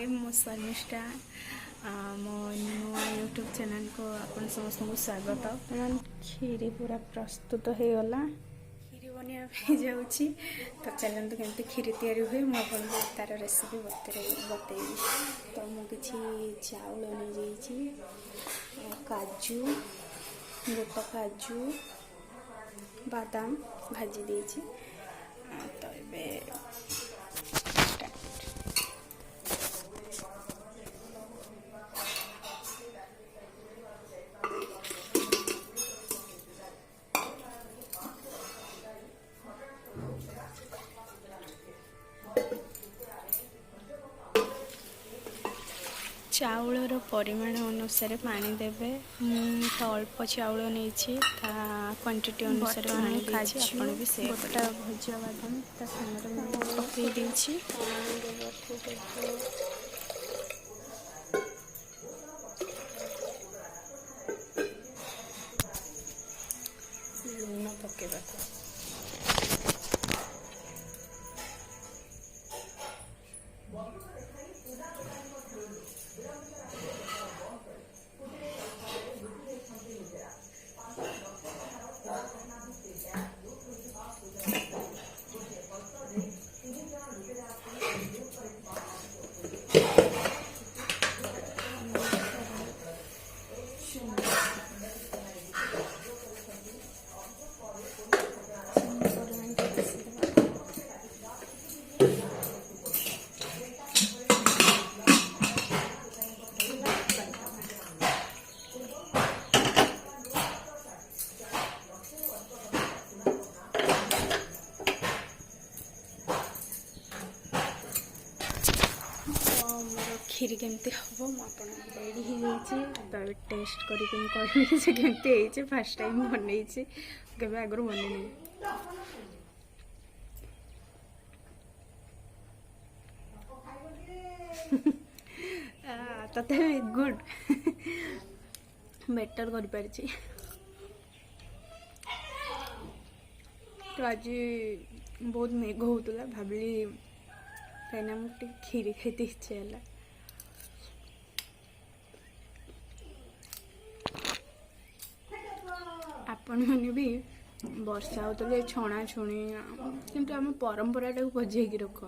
हाय मो शर्मिष्ठा मो नुआ यूट्यूब चैनल को अपन समस्त को स्वागत। खीरी पूरा प्रस्तुत हो गला। खीरी बनवाई जाऊँगी तो चलते केमती खीरी तैयारी हुए मुझे तार रेसिपी बतेबी। तो मुझे चाउल नहीं काजू गोटा काजू बादाम भाजी देती। तो ये चाउलर परिमाण अनुसार पानी देवे। तो अल्प चाउल नहीं क्वांटिटी अनुसार पानी काजू भी से गोटा भजा बादाम पकई देछि। लूण पकेबा खीरी केमती हम आप रेडी हो तो टेस्ट करके से केमती फास्ट टाइम बनई के आगर बन तथा गुड बेटर कर पारी। तो आज बहुत मेघ होता भाविली कहीं मुझे खीरी खाते इच्छा है। आपण मैंने भी वर्षा होते छणा छुणी कि आम परंपरा टाक बजे रख।